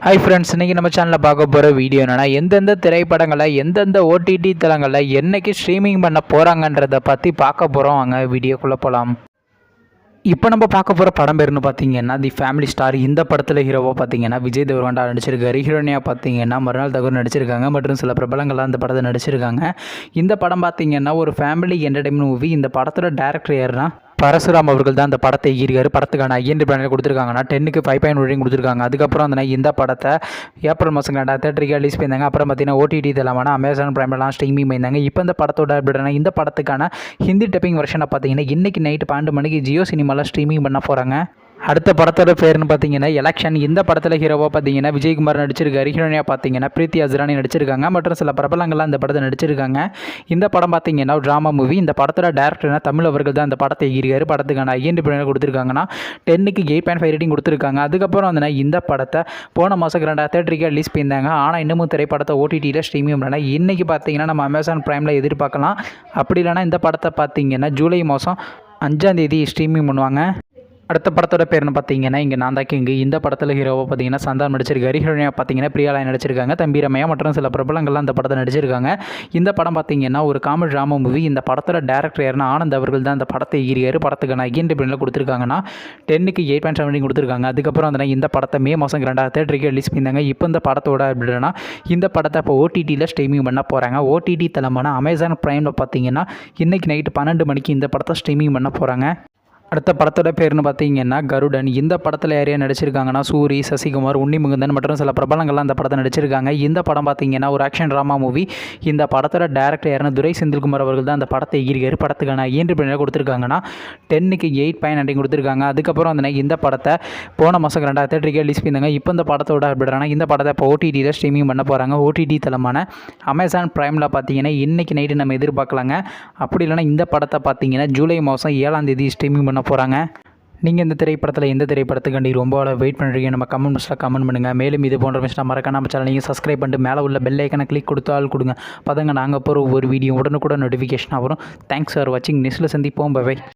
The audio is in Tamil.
ஹாய் ஃப்ரெண்ட்ஸ், இன்றைக்கி நம்ம சேனலில் பார்க்க போகிற வீடியோ என்னென்னா எந்தெந்த திரைப்படங்களை எந்தெந்த ஓடிடி தளங்களில் என்றைக்கு ஸ்ட்ரீமிங் பண்ண போகிறாங்கன்றதை பற்றி பார்க்க போகிறோம். வாங்க வீடியோக்குள்ளே போகலாம். இப்போ நம்ம பார்க்க போகிற படம் பேருன்னு பார்த்தீங்கன்னா தி ஃபேமிலி ஸ்டார். இந்த படத்தில் ஹீரோவாக பார்த்தீங்கன்னா விஜய் தேவரகொண்டா நடிச்சிருக்காரு. ஹீரோனியாக பார்த்தீங்கன்னா மறுநாள் தகவல் நடிச்சிருக்காங்க மற்றும் சில பிரபலங்கள்லாம் இந்த படத்தை நடிச்சிருக்காங்க. இந்த படம் பார்த்தீங்கன்னா ஒரு ஃபேமிலி என்டர்டைன்மெண்ட் மூவி. இந்த படத்தோட டேரக்டர் யாருன்னா பரசுராம் அவர்கள் தான் அந்த படத்தை ஈர்க்காரு. படத்துக்கான ஐஎன்டி பிராண்டில் கொடுத்துருக்காங்கன்னா 10க்கு 5.1 ரேட்டிங் கொடுத்துருக்காங்க. அதுக்கப்புறம் இந்த படத்தை ஏப்ரல் மாதம் 2023 ரிலீஸ் பண்ணியிருந்தாங்க. அப்புறம் பார்த்தீங்கன்னா ஓடிடி தளமான அமேசான் பிரைம்லாம் ஸ்ட்ரீமிங் பண்ணியிருந்தாங்க. இப்போ இந்த படத்தோட அப்படின்னா இந்த படத்துக்கான ஹிந்தி டப்பிங் வெர்ஷனை பார்த்தீங்கன்னா இன்றைக்கி நைட்டு 12 மணிக்கு ஜியோ சினிமாவில் ஸ்ட்ரீமிங் பண்ண போகிறாங்க. அடுத்த படத்தோட பேர்னு பார்த்தீங்கன்னா எலெக்ஷன். இந்த படத்தில் ஹீரோவாக பார்த்தீங்கன்னா விஜயகுமார் நடிச்சிருக்காரு. ஹீரோனியாக பார்த்தீங்கன்னா பிரீத்தி அஸ்ரானி நடிச்சிருக்காங்க மற்றும் சில பிரபலங்கள்லாம் இந்த படத்தை நடிச்சிருக்காங்க. இந்த படம் பார்த்தீங்கன்னா ட்ராமா மூவி. இந்த படத்தோட டேரக்டர்னா தமிழ் அவர்கள் தான் இந்த படத்தை ஈர்க்காரு. படத்துக்கான ஐஎன்டி பிராண்டில் கொடுத்துருக்காங்கன்னா 10க்கு 8.5 ரேட்டிங் கொடுத்துருக்காங்க. அதுக்கப்புறம் இந்த படத்தை போன மாதம் 2023 ரிலீஸ் பண்ணியிருந்தாங்க. ஆனால் இன்னமும் திரைப்படத்தை ஓடிடியில் ஸ்ட்ரீமிங் பண்ணால் இன்றைக்கி பார்த்தீங்கன்னா நம்ம அமேசான் பிரைமில் எதிர்பார்க்கலாம். அப்படி இல்லைனா இந்த படத்தை பார்த்தீங்கன்னா ஜூலை மாதம் 5ஆம் தேதி ஸ்ட்ரீமிங் பண்ணுவாங்க. அடுத்த படத்தோட பேர்னு பார்த்தீங்கன்னா இங்கே நான் தான் கிங்கு. இந்த படத்தில் ஹீரோவாக பார்த்தீங்கன்னா சந்தானம் நடிச்சிருக்காரு. ஹீரோனியாக பார்த்தீங்கன்னா பிரியாலாய் நடிச்சிருக்காங்க. தம்பி ரமையா மற்றும் சில பிரபலங்கள்லாம் இந்த படத்தை நடிச்சிருக்காங்க. இந்த படம் பார்த்தீங்கன்னா ஒரு காமெடி ட்ராமா மூவி. இந்த படத்தோட டேரக்டர் யாருன்னா ஆனந்த் அவர்கள் தான் இந்த படத்தை ஈர்க்காரு. படத்துக்கான ஐஎன்டி பிராண்டில் கொடுத்துருக்காங்கன்னா 10க்கு 8.7 கொடுத்துருக்காங்க. அதுக்கப்புறம் இந்த படத்தை மே மாதம் 2023 ரிலீஸ் பண்ணியிருந்தாங்க. இப்போ இந்த படத்தோட அப்படின்னா இந்த படத்தை இப்போ ஓடிடியில் ஸ்ட்ரீமிங் பண்ண போகிறாங்க. ஓடிடி தளமான அமேசான் பிரைமில் பார்த்தீங்கன்னா இன்றைக்கி நைட்டு 12 மணிக்கு இந்த படத்தை ஸ்ட்ரீமிங் பண்ண போகிறாங்க. அடுத்த படத்தோட பேர்னு பார்த்தீங்கன்னா கருடன். இந்த படத்தில் யாரையா நடிச்சிருக்காங்கன்னா சூரி, சசிகுமார், உன்னிமுகுந்தன் மற்றும் சில பிரபலங்கள்லாம் இந்த படத்தை நடிச்சிருக்காங்க. இந்த படம் பார்த்தீங்கன்னா ஒரு ஆக்ஷன் ட்ராமா மூவி. இந்த படத்தோட டேரக்டர் யாருன்னா துரை செந்தில்குமார் அவர்கள் தான் அந்த படத்தை ஈர்க்காரு. படத்துக்கான ஐஎன்டி பிராண்டில் கொடுத்துருக்காங்கன்னா 10க்கு 8.9 கொடுத்துருக்காங்க. அதுக்கப்புறம் இந்த படத்தை போன மாதம் 2023 ரிலீஸ் பண்ணியிருந்தாங்க. இப்போ இந்த படத்தோட அப்படின்னா இந்த படத்தை இப்போ ஓடிடியில் ஸ்ட்ரீமிங் பண்ண போகிறாங்க. ஓடிடி தளமான அமேசான் பிரைமில் பார்த்தீங்கன்னா இன்றைக்கி நைட்டு நம்ம எதிர்பார்க்கலாங்க. அப்படி இல்லைனா இந்த படத்தை பார்த்தீங்கன்னா ஜூலை மாதம் 7ஆம் தேதி ஸ்ட்ரீமிங் பண்ண போகிறாங்க. நீங்கள் இந்த திரைப்படத்தில் எந்த திரைப்படத்துக்காண்டி ரொம்ப வெயிட் பண்ணுறீங்க நம்ம கமெண்ட் பாக்ஸில் கமெண்ட் பண்ணுங்கள். மேலும் இது போன்ற விஷயம் மறக்காம நம்ம சேனல் நீங்கள் சப்ஸ்கிரைப் பண்ணிட்டு மேலே உள்ள பெல் ஐக்கனை கிளிக் கொடுத்தால் கொடுங்க. பதங்க நாங்கள் போகிற ஒவ்வொரு வீடியோ உடனுக்குடன் நோட்டிஃபிகேஷனாக வரும். தேங்க்ஸ் ஃபார் வாட்சிங். நெக்ஸ்ட்டில் சந்திப்போம். பை.